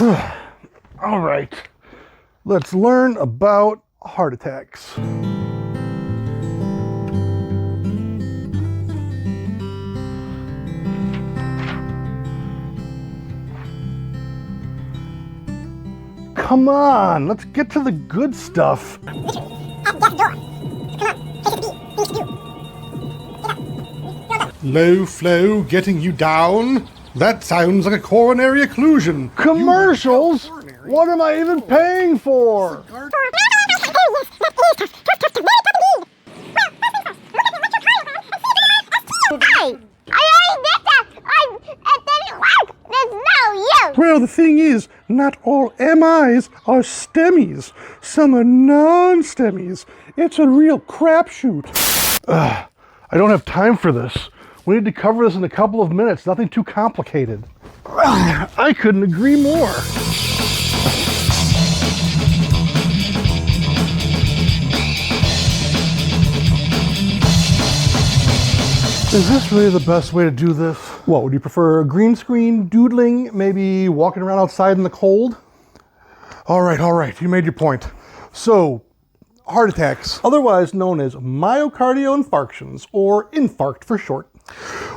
All right, let's learn about heart attacks. Come on, let's get to the good stuff. Low flow getting you down? That sounds like a coronary occlusion. Commercials? What am I even paying for? Well, the thing is, not all MIs are STEMIs. Some are non-STEMIs. It's a real crapshoot. I don't have time for this. We need to cover this in a couple of minutes. Nothing too complicated. I couldn't agree more. Is this really the best way to do this? What, would you prefer a green screen, doodling, maybe walking around outside in the cold? All right, you made your point. So, heart attacks, otherwise known as myocardial infarctions, or infarct for short,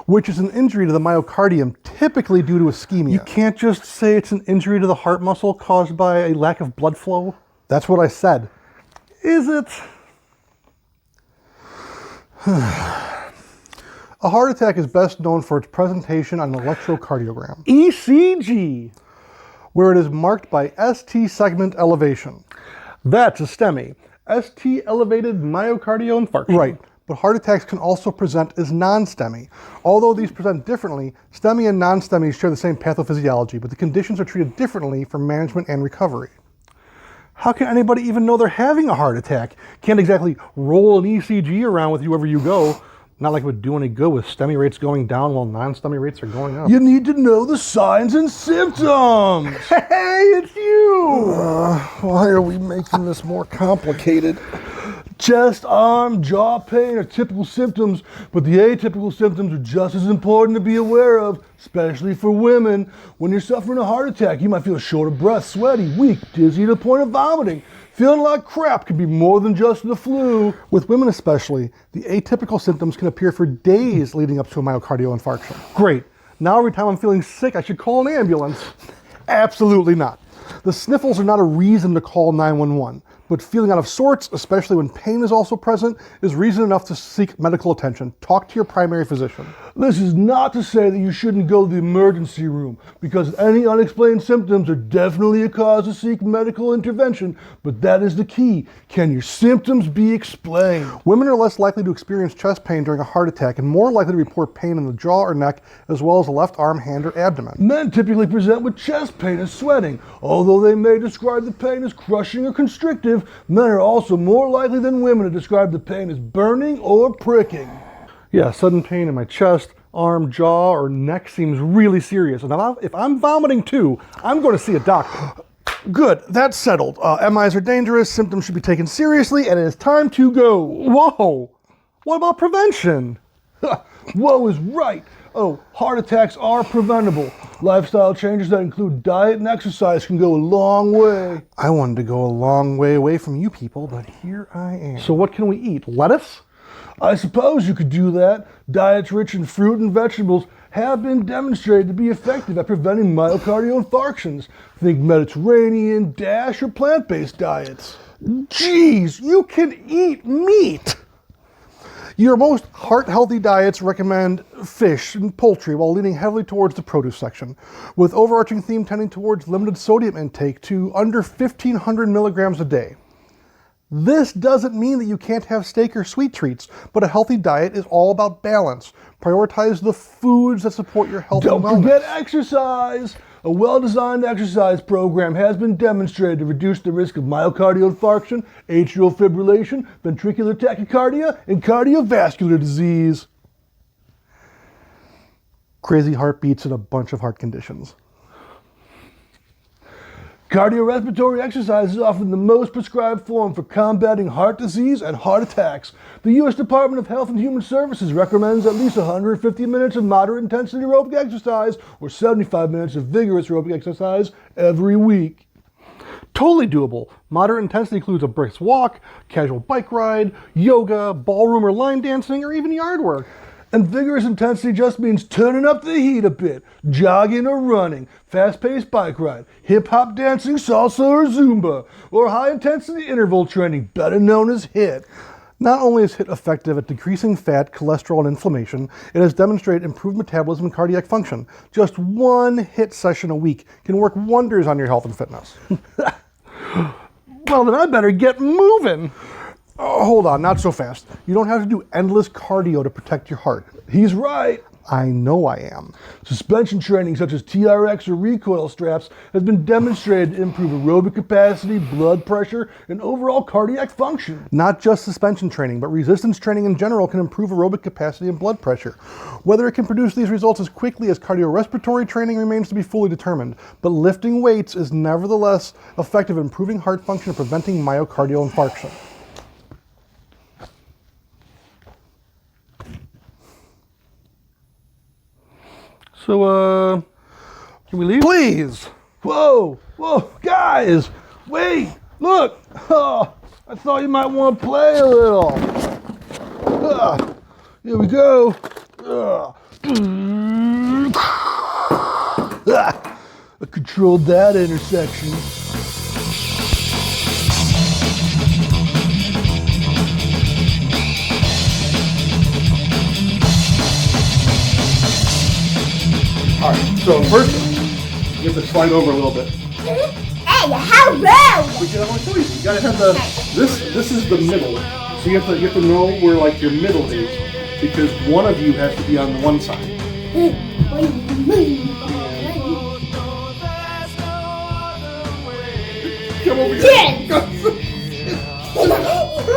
which is an injury to the myocardium, typically due to ischemia. You can't just say it's an injury to the heart muscle caused by a lack of blood flow. That's what I said. Is it? A heart attack is best known for its presentation on an electrocardiogram, ECG, where it is marked by ST segment elevation. That's a STEMI, ST elevated myocardial infarction. Right, but heart attacks can also present as non-STEMI. Although these present differently, STEMI and non-STEMI share the same pathophysiology, but the conditions are treated differently for management and recovery. How can anybody even know they're having a heart attack? Can't exactly roll an ECG around with you wherever you go. Not like it would do any good with STEMI rates going down while non-STEMI rates are going up. You need to know the signs and symptoms! Hey, it's you! Why are we making this more complicated? Chest, arm, jaw pain are typical symptoms, but the atypical symptoms are just as important to be aware of, especially for women. When you're suffering a heart attack, you might feel short of breath, sweaty, weak, dizzy to the point of vomiting. Feeling like crap can be more than just the flu. With women especially, the atypical symptoms can appear for days leading up to a myocardial infarction. Great. Now every time I'm feeling sick, I should call an ambulance. Absolutely not. The sniffles are not a reason to call 911, but feeling out of sorts, especially when pain is also present, is reason enough to seek medical attention. Talk to your primary physician. This is not to say that you shouldn't go to the emergency room, because any unexplained symptoms are definitely a cause to seek medical intervention, but that is the key. Can your symptoms be explained? Women are less likely to experience chest pain during a heart attack and more likely to report pain in the jaw or neck, as well as the left arm, hand, or abdomen. Men typically present with chest pain and sweating. Although they may describe the pain as crushing or constrictive, men are also more likely than women to describe the pain as burning or pricking. Yeah, sudden pain in my chest, arm, jaw, or neck seems really serious. And if I'm vomiting too, I'm going to see a doctor. Good, that's settled. MIs are dangerous, symptoms should be taken seriously, and it is time to go. Whoa, what about prevention? Whoa is right. Oh, heart attacks are preventable. Lifestyle changes that include diet and exercise can go a long way. I wanted to go a long way away from you people, but here I am. So what can we eat? Lettuce? I suppose you could do that. Diets rich in fruit and vegetables have been demonstrated to be effective at preventing myocardial infarctions. Think Mediterranean, DASH, or plant-based diets. Geez, you can eat meat! Your most heart-healthy diets recommend fish and poultry while leaning heavily towards the produce section, with overarching theme tending towards limited sodium intake to under 1,500 milligrams a day. This doesn't mean that you can't have steak or sweet treats, but a healthy diet is all about balance. Prioritize the foods that support your health and wellness. Don't forget exercise! A well-designed exercise program has been demonstrated to reduce the risk of myocardial infarction, atrial fibrillation, ventricular tachycardia, and cardiovascular disease. Crazy heartbeats and a bunch of heart conditions. Cardiorespiratory exercise is often the most prescribed form for combating heart disease and heart attacks. The U.S. Department of Health and Human Services recommends at least 150 minutes of moderate intensity aerobic exercise or 75 minutes of vigorous aerobic exercise every week. Totally doable. Moderate intensity includes a brisk walk, casual bike ride, yoga, ballroom or line dancing, or even yard work. And vigorous intensity just means turning up the heat a bit, jogging or running, fast-paced bike ride, hip-hop dancing, salsa or Zumba, or high-intensity interval training, better known as HIIT. Not only is HIIT effective at decreasing fat, cholesterol, and inflammation, it has demonstrated improved metabolism and cardiac function. Just one HIIT session a week can work wonders on your health and fitness. Well, then I better get moving. Oh, hold on, not so fast. You don't have to do endless cardio to protect your heart. He's right. I know I am. Suspension training such as TRX or recoil straps has been demonstrated to improve aerobic capacity, blood pressure, and overall cardiac function. Not just suspension training, but resistance training in general can improve aerobic capacity and blood pressure. Whether it can produce these results as quickly as cardiorespiratory training remains to be fully determined, but lifting weights is nevertheless effective at improving heart function and preventing myocardial infarction. So, can we leave? Please! Whoa! Whoa! Guys! Wait! Look! Oh, I thought you might want to play a little. Here we go. I controlled that intersection. All right, so first, you have to slide over a little bit. Hey, how rude! But you want to show you. You gotta have the. This is the middle. So you have to know where like your middle is, because one of you has to be on one side. Come over here.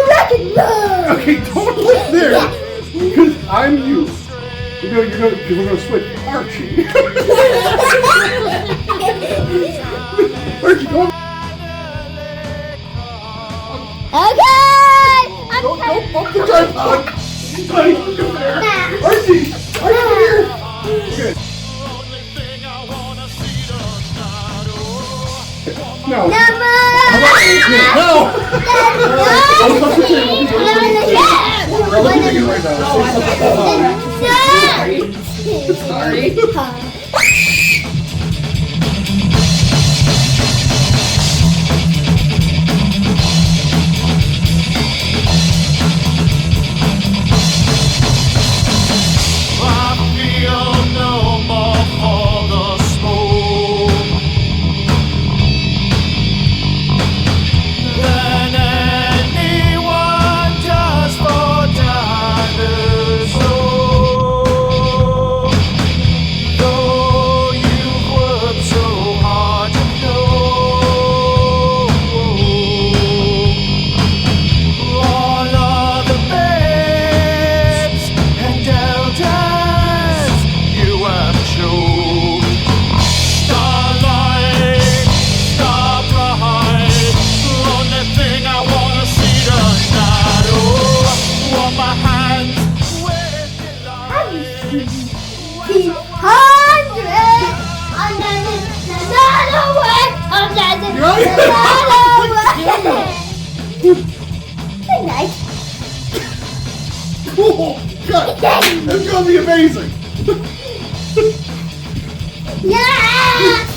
Rock and roll! Okay, don't look there, because I'm you. Because we're gonna switch. Archie. Archie, go on. Okay! Don't bump the tripod. Buddy, come there. Archie, come here. Okay. No. No! No. I'll touch the table. I'll look at you right now. Sorry. Good night. Oh, God. That's gonna be amazing. Yeah!